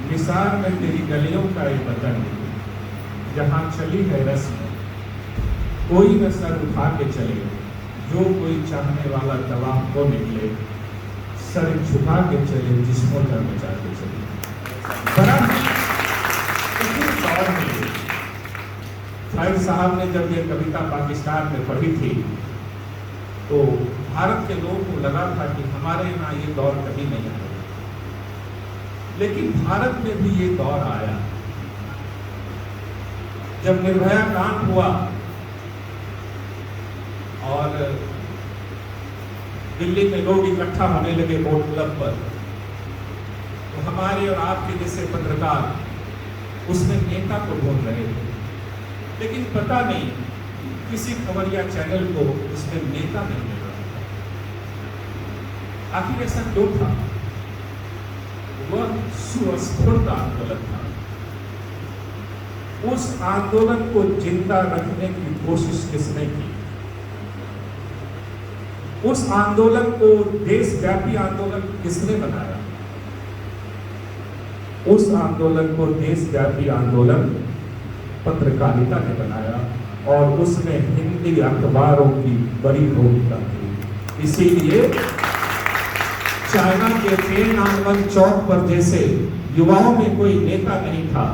निसार में तेरी गलियों का ये वतन, जहाँ चली है रस्म, कोई न सर उठा के चले, जो कोई चाहने वाला दवा को निकले, सर झुका के चले, जिस्मों पर मचा के चले। बड़ा दौर में शाहिद साहब ने जब ये कविता पाकिस्तान में पढ़ी थी तो भारत के लोगों को लगा था कि हमारे यहाँ ये दौर कभी नहीं आया, लेकिन भारत में भी ये दौर आया। जब निर्भया कांड हुआ और दिल्ली में लोग इकट्ठा होने लगे वोट क्लब पर, तो हमारे और आपके जैसे पत्रकार उसमें नेता को ढूंढ रहे थे, लेकिन पता नहीं किसी खबरिया चैनल को उसमें नेता नहीं मिल रहा था। आखिर ऐसा क्यों था? वह सुस्फूर्त आंदोलन था। उस आंदोलन को जिंदा रखने की कोशिश किसने की? उस आंदोलन को देशव्यापी आंदोलन किसने बनाया? उस आंदोलन को देशव्यापी आंदोलन पत्रकारिता ने बनाया और उसमें हिंदी अखबारों की बड़ी भूमिका थी। इसीलिए चाइना के तिएनअनमेन चौक पर जैसे युवाओं में कोई नेता नहीं था,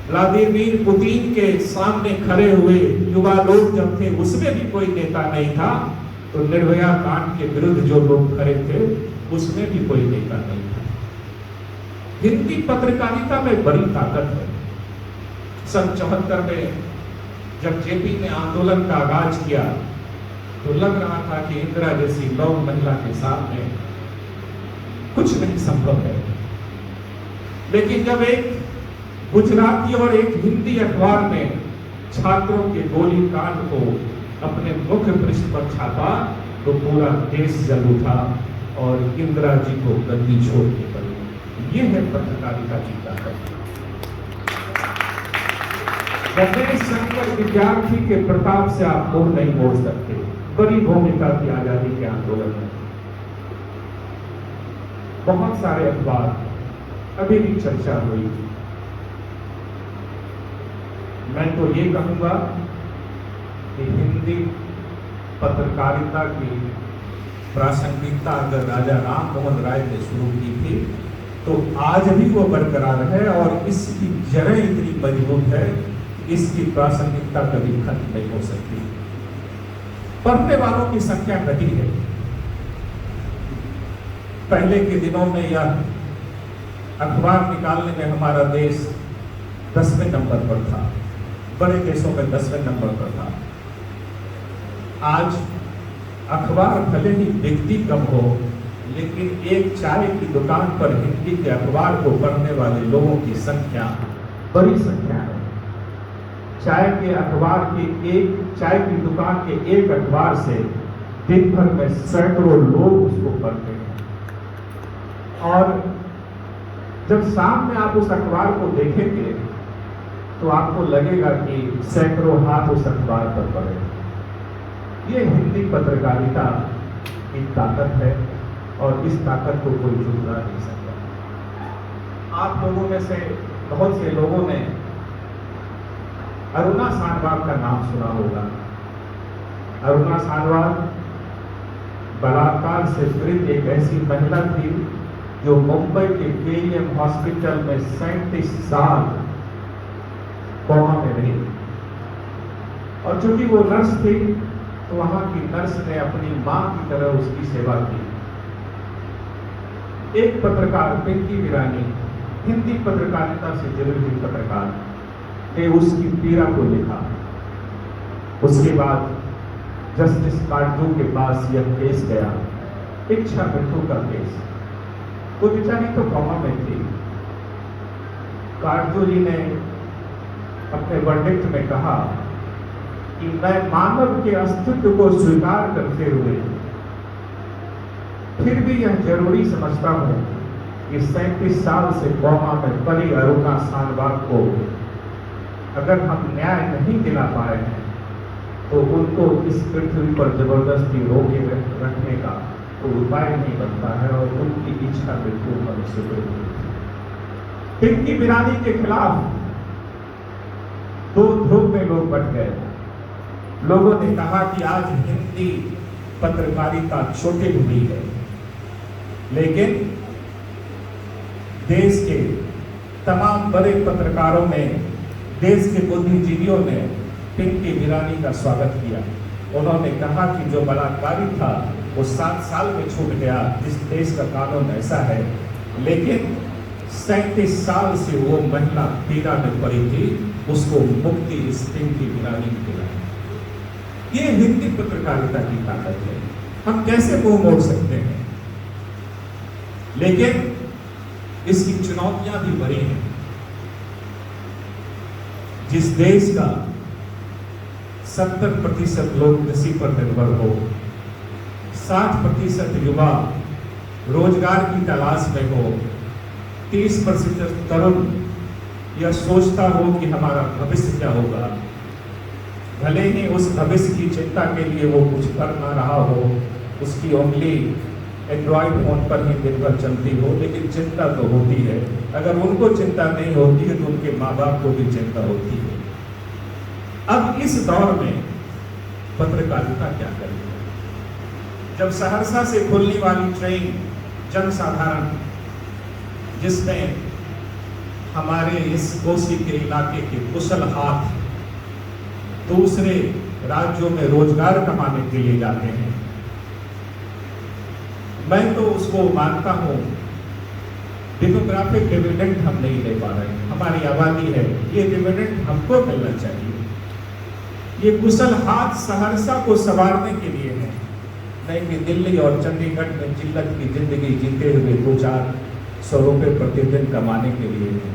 व्लादिमीर पुतिन के सामने खड़े हुए युवा लोग जब थे उसमें भी कोई नेता नहीं था, तो निर्भया कांड के विरुद्ध जो लोग खड़े थे उसमें भी कोई नेता नहीं था। हिंदी पत्रकारिता में बड़ी ताकत है। सन 74 में जब जेपी ने आंदोलन का आगाज किया तो लग रहा था कि इंदिरा जैसी लौ महिला के सामने कुछ नहीं संभव है, लेकिन जब एक गुजराती और एक हिंदी अखबार ने छात्रों के गोलीकांड को अपने मुख्य पृष्ठ पर छापा तो पूरा देश जल उठा और इंदिरा जी को गद्दी छोड़नी पड़ी। ये है पत्रकारिता की ताकत। गणेश शंकर विद्यार्थी के प्रताप से आप मुंह नहीं मोड़ सकते। बड़ी भूमिका थी आजादी के आंदोलन में। बहुत सारे अखबार अभी भी चर्चा हुई। मैं तो ये कहूंगा कि हिंदी पत्रकारिता की प्रासंगिकता अगर राजा राम मोहन राय ने शुरू की थी तो आज भी वो बरकरार है और इसकी जड़ें इतनी मजबूत है, इसकी प्रासंगिकता कभी खत्म नहीं हो सकती। पढ़ने वालों की संख्या घटी है। पहले के दिनों में यह अखबार निकालने में हमारा देश 10वें नंबर पर था, बड़े देशों में 10वें नंबर पर था। आज अखबार भले ही बिकती कम हो, लेकिन एक चाय की दुकान पर हिंदी के अखबार को पढ़ने वाले लोगों की संख्या बड़ी संख्या है। चाय की दुकान के एक अखबार से दिन भर में सैकड़ों लोग उसको पढ़ते हैं और जब शाम में आप उस अखबार को देखेंगे तो आपको लगेगा कि सैकड़ों हाथ उस अखबार पर पड़े। ये हिंदी पत्रकारिता की ताकत है और इस ताकत को कोई झुठला नहीं सकता। आप लोगों में से बहुत से लोगों ने अरुणा सानवाग का नाम सुना होगा। अरुणा सानवाग बलात्कार से पीड़ित एक ऐसी महिला थी जो मुंबई के केईएम हॉस्पिटल में 37 साल कोमा में रही और चूंकि वो नर्स थी तो वहां की नर्स ने अपनी मां की तरह उसकी सेवा की। एक पत्रकार पिंकी वीरानी, हिंदी पत्रकारिता से जुड़ी हुई पत्रकार, ने उसकी पीड़ा को लिखा। उसके बाद जस्टिस काटजू के पास यह केस गया, इच्छा मृत्यु का केस। वो बेचारी तो कोमा में थी। काटजू जी ने अपने वर्डिक्ट में कहा कि मैं मानव के अस्तित्व को स्वीकार करते हुए फिर भी यह जरूरी समझता हूं कि 37 साल से कोमा में पड़ी अरुणा सानवाग को अगर हम न्याय नहीं दिला पाए हैं तो उनको इस पृथ्वी पर जबरदस्ती रोके रखने का कोई उपाय नहीं बनता है और उनकी इच्छा मृत्यु पर में शुरू हुई। पिंकी बिरानी के खिलाफ दो ध्रुव में लोग बट गए। लोगों ने कहा कि आज हिंदी पत्रकारिता चोटिल हुई है, लेकिन देश के तमाम बड़े पत्रकारों ने, देश के बुद्धिजीवियों ने पिंकी बिरानी का स्वागत किया। उन्होंने कहा कि जो बलात्कारी था वो 7 साल में छूट गया, जिस देश का कानून ऐसा है, लेकिन 37 साल से वो महिला पीड़ा में पड़ी थी, उसको मुक्ति इस पिंकी बिरानी ने दिलाई। ये हिंदी पत्रकारिता की ताकत है। हम कैसे मुंह मोड़ सकते हैं, लेकिन इसकी चुनौतियां भी बड़ी हैं। जिस देश का 70% लोग कृषि पर निर्भर हो, 60% युवा रोजगार की तलाश में हो, 30% तरुण यह सोचता हो कि हमारा भविष्य क्या होगा, भले ही उस भविष्य की चिंता के लिए वो कुछ कर ना रहा हो, उसकी उंगली एंड्रॉइड फोन पर ही दिन भर चलती हो, लेकिन चिंता तो होती है। अगर उनको चिंता नहीं होती है तो उनके माँ बाप को भी चिंता होती है। अब इस दौर में पत्रकारिता क्या करेगी, जब सहरसा से खुलने वाली ट्रेन जनसाधारण, जिसमें हमारे इस कोसी के इलाके के कुशल हाथ दूसरे राज्यों में रोजगार कमाने के लिए जाते हैं, मैं तो उसको मानता हूं डेमोग्राफिक डिविडेंड हम नहीं ले पा रहे। हमारी आबादी है, ये डिविडेंड हमको मिलना चाहिए। ये कुशल हाथ सहरसा को संवारने के लिए है, नहीं कि दिल्ली और चंडीगढ़ में जिल्लत की जिंदगी जीते हुए 200-400 रुपए प्रतिदिन कमाने के लिए है।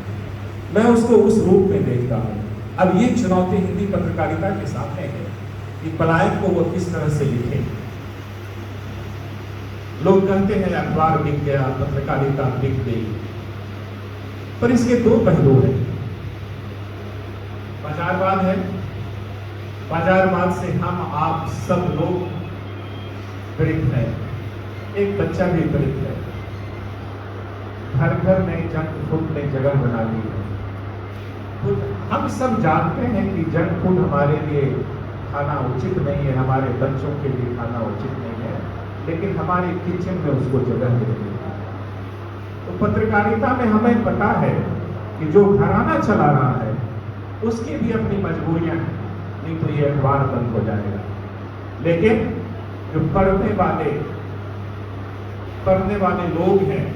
मैं उसको उस रूप में देखता हूँ। अब ये चुनौती हिंदी पत्रकारिता के सामने है कि पलायन को वो किस तरह से लिखे। लोग कहते हैं अखबार बिक गया, पत्रकारिता बिक गई, पर इसके दो पहलू हैं। बाजारवाद है, बाजारवाद से हम आप सब लोग पीड़ित हैं, एक बच्चा भी पीड़ित है। घर घर में जंक फूड ने जगह बना ली है। तो हम सब जानते हैं कि जंक फूड हमारे लिए खाना उचित नहीं है, हमारे बच्चों के लिए खाना उचित नहीं है, लेकिन हमारे किचन में उसको जगह दे दी है। तो पत्रकारिता में हमें पता है कि जो घराना चला रहा है उसकी भी अपनी मजबूरियां हैं, नहीं तो ये अखबार बंद हो जाएगा। लेकिन जो पढ़ने वाले लोग हैं,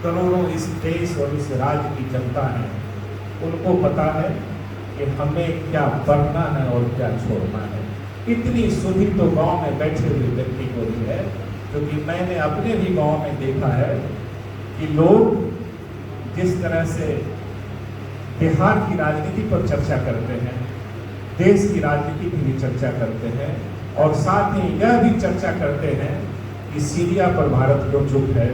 करोड़ों इस देश और इस राज्य की जनता है, उनको पता है कि हमें क्या पढ़ना है और क्या छोड़ना है। इतनी सुधि तो गांव में बैठे हुए व्यक्ति को भी है, क्योंकि मैंने अपने भी गांव में देखा है कि लोग जिस तरह से बिहार की राजनीति पर चर्चा करते हैं, देश की राजनीति की भी चर्चा करते हैं, और साथ ही यह भी चर्चा करते हैं कि सीरिया पर भारत क्यों चुप है,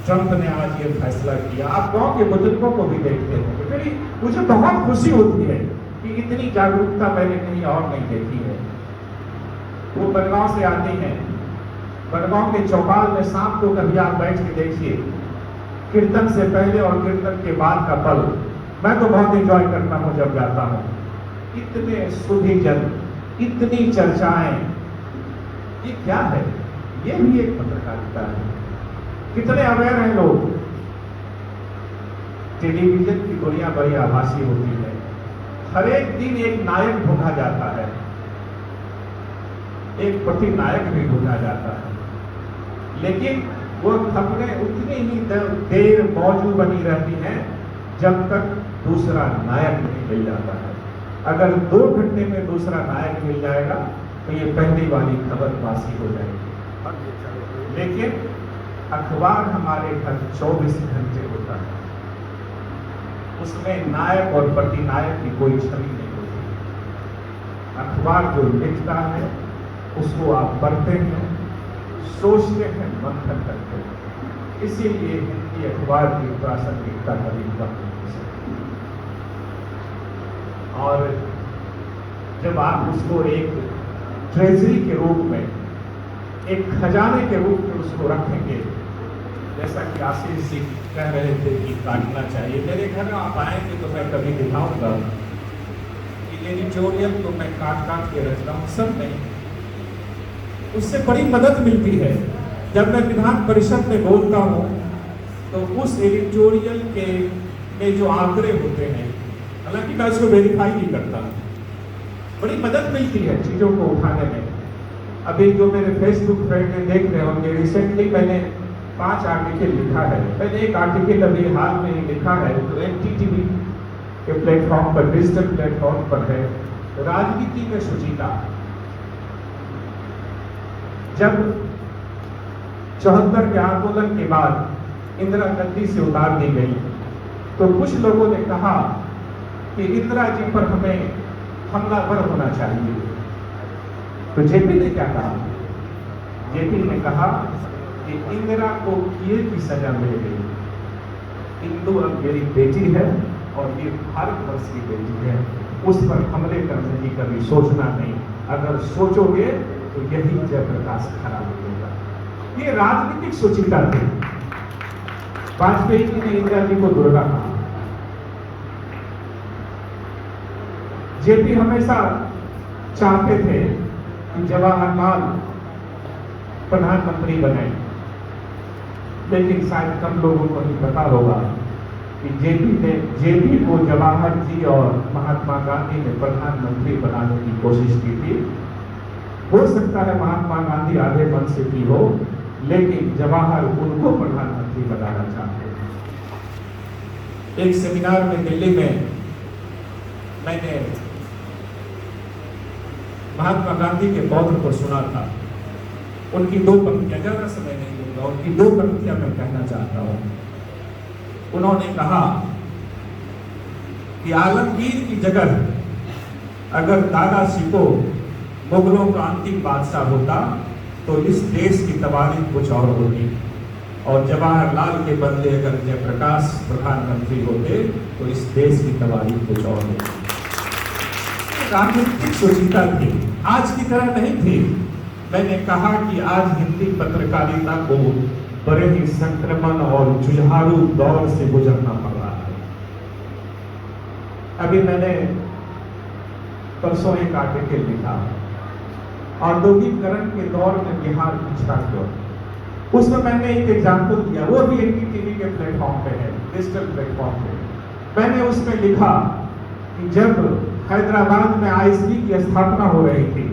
ट्रंप ने आज ये फैसला किया। आप गांव के बुजुर्गों को भी देखते हैं। मेरी मुझे बहुत खुशी होती है कि इतनी जागरूकता मैंने कहीं और नहीं देखी है। वो बनगांव से आती हैं, बनगांव के चौपाल में शाम को कभी आप बैठ के देखिए, कीर्तन से पहले और कीर्तन के बाद का पल मैं तो बहुत एंजॉय करता हूँ जब जाता हूँ। इतने सुधीजन, इतनी चर्चाएं, ये क्या है? ये भी एक पत्रकारिता है। कितने अवेयर हैं लोग। टेलीविजन की दुनिया बड़ी आभासी होती है, हर एक दिन एक नायक ढूंढा जाता है, एक प्रतिनायक भी ढूंढा जाता है, लेकिन वो खबरें उतनी ही देर मौजूद बनी रहती हैं जब तक दूसरा नायक नहीं मिल जाता है। अगर 2 घंटे में दूसरा नायक मिल जाएगा तो ये पहली वाली खबर बासी हो जाएगी। लेकिन अखबार हमारे घर 24 घंटे होता है, उसमें नायक और प्रतिनायक की कोई छवि नहीं होती। अखबार जो लिखता है उसको आप पढ़ते हैं, सोचते हैं, मंथन करते हैं। इसीलिए हिंदी अखबार की प्रासंगिकता कभी कम नहीं हो सकती। और जब आप उसको एक ट्रेजरी के रूप में, एक खजाने के रूप में उसको रखेंगे, जैसा कि आशीष जी कह रहे थे कि काटना चाहिए, मेरे घर आप आएंगे तो मैं कभी दिखाऊंगा कि एडिटोरियल तो मैं काट काट के रखता हूँ, सब नहीं। उससे बड़ी मदद मिलती है। जब मैं विधान परिषद में बोलता हूँ तो उस एडिटोरियल के में जो आंकड़े होते हैं, हालांकि मैं उसको वेरीफाई नहीं करता, बड़ी मदद मिलती है चीज़ों को उठाने में। अभी जो मेरे फेसबुक फ्रेंड में देख रहे होंगे, रिसेंटली मैंने 5 आर्टिकल लिखा है। मैंने एक आर्टिकल अभी हाल में ही लिखा है तो NTTV के प्लेटफॉर्म पर, डिजिटल प्लेटफॉर्म पर है, राजनीति में शुचिता। जब 74 के आंदोलन के बाद इंदिरा गद्दी से उतार दी गई तो कुछ लोगों ने कहा कि इंदिरा जी पर हमें हमलावर होना चाहिए। तो जेपी ने क्या कहा? जेपी ने कहा कि इंदिरा को किए की सजा मिल गई, इंदु अब मेरी बेटी है और ये भारतवर्ष की बेटी है, उस पर हमले करने की कभी सोचना नहीं, अगर सोचोगे तो यही जयप्रकाश खराब होगा। ये राजनीतिक सुचिता थी। वाजपेयी जी ने इंदिरा जी को दुर्गा कहा। जेपी हमेशा चाहते थे कि जवाहरलाल प्रधानमंत्री बने, लेकिन शायद कम लोगों को ही पता होगा कि जेपी को जवाहर जी और महात्मा गांधी ने प्रधानमंत्री बनाने की कोशिश की थी। हो सकता है महात्मा गांधी आधे मन से की हो, लेकिन जवाहर उनको प्रधानमंत्री बनाना चाहते थे। एक सेमिनार में दिल्ली में मैंने महात्मा गांधी के बौद्ध को सुना था। उनकी 2 पंक्तियां, ज्यादा समय नहीं लूंगा, उनकी 2 पंक्तियां मैं कहना चाहता हूं। उन्होंने कहा कि आलमगीर की जगह अगर दादा शिको मुगलों का अंतिम बादशाह होता तो इस देश की तवारीख कुछ और होती, और जवाहरलाल के बदले अगर जयप्रकाश प्रधानमंत्री होते तो इस देश की तवारीख कुछ और होती। राजनीतिक सुचिता थी, आज की तरह नहीं थी। मैंने कहा कि आज हिंदी पत्रकारिता को बड़े ही संक्रमण और जुझारू दौर से गुजरना पड़ रहा है। अभी मैंने परसों एक आर्टिकल लिखा, औद्योगिकरण के दौर में बिहार पिछड़ा क्यों। उसमें मैंने एक एग्जाम्पल दिया, वो भी NDTV के प्लेटफॉर्म पे है, डिजिटल प्लेटफॉर्म पे। मैंने उसमें लिखा कि जब हैदराबाद में ISB की स्थापना हो रही थी,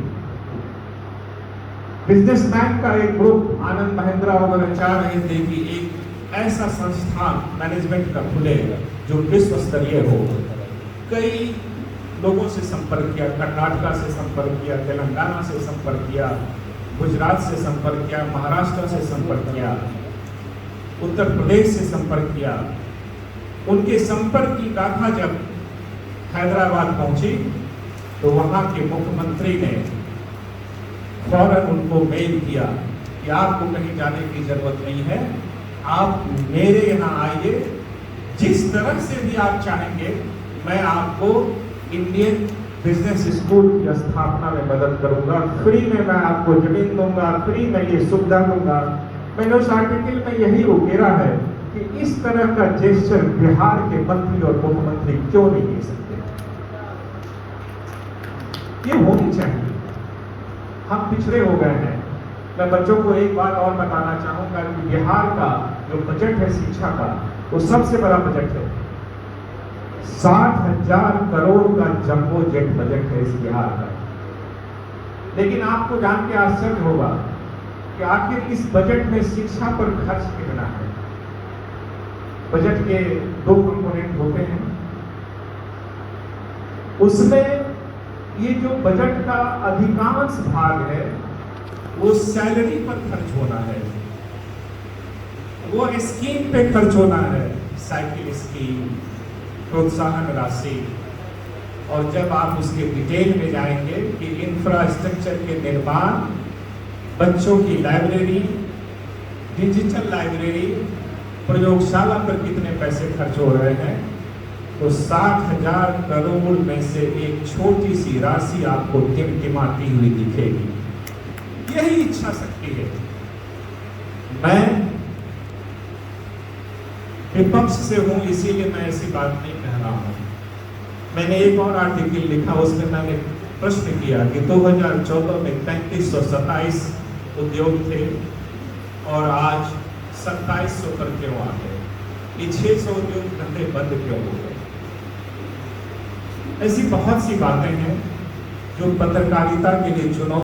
बिजनेसमैन का एक ग्रुप आनंद महिंद्रा वगैरह चाह रहे थे कि एक ऐसा संस्थान मैनेजमेंट का खुले जो विश्व स्तरीय हो। कई लोगों से संपर्क किया, कर्नाटका से संपर्क किया, तेलंगाना से संपर्क किया, गुजरात से संपर्क किया, महाराष्ट्र से संपर्क किया, उत्तर प्रदेश से संपर्क किया। उनके संपर्क की गाथा जब हैदराबाद पहुंची तो वहां के मुख्यमंत्री ने फौरन उनको मेल किया कि आपको कहीं जाने की जरूरत नहीं है, आप मेरे यहाँ आइए, जिस तरह से भी आप चाहेंगे मैं आपको इंडियन बिजनेस स्कूल की स्थापना में मदद करूंगा, फ्री में मैं आपको जमीन दूंगा, फ्री में ये सुविधा दूंगा। मैंने उस आर्टिकल में यही उकेरा है कि इस तरह का जेस्चर बिहार के मंत्री और मुख्यमंत्री क्यों नहीं दे सकते। ये होनी चाहिए। हम पिछड़े हो गए हैं। मैं बच्चों को एक बात और बताना चाहूंगा कि बिहार का जो बजट है शिक्षा का, वो सबसे बड़ा बजट है। 60,000 करोड़ का जंबो जेट बजट है इस बिहार का। लेकिन आपको जान के आश्चर्य होगा कि आखिर इस बजट में शिक्षा पर खर्च कितना है। बजट के 2 कंपोनेंट होते हैं। उसमें ये जो बजट का अधिकांश भाग है वो सैलरी पर खर्च होना है, वो स्कीम पे खर्च होना है, साइकिल स्कीम, प्रोत्साहन राशि। और जब आप उसके डिटेल में जाएंगे कि इंफ्रास्ट्रक्चर के निर्माण, बच्चों की लाइब्रेरी, डिजिटल लाइब्रेरी, प्रयोगशाला पर कितने पैसे खर्च हो रहे हैं, तो 60,000 करोड़ में से एक छोटी सी राशि आपको टिमटिमाती हुई दिखेगी। यही इच्छा शक्ति है। मैं विपक्ष से हूं, इसीलिए मैं ऐसी बात नहीं कह रहा हूं। मैंने एक और आर्टिकल लिखा, उसमें मैंने प्रश्न किया कि 2014 में 3527 उद्योग थे और आज 2700 पर क्यों आ गए? ये 600 उद्योग धंधे बंद क्यों हो गए? ऐसी बहुत सी बातें हैं जो पत्रकारिता के लिए चुनौती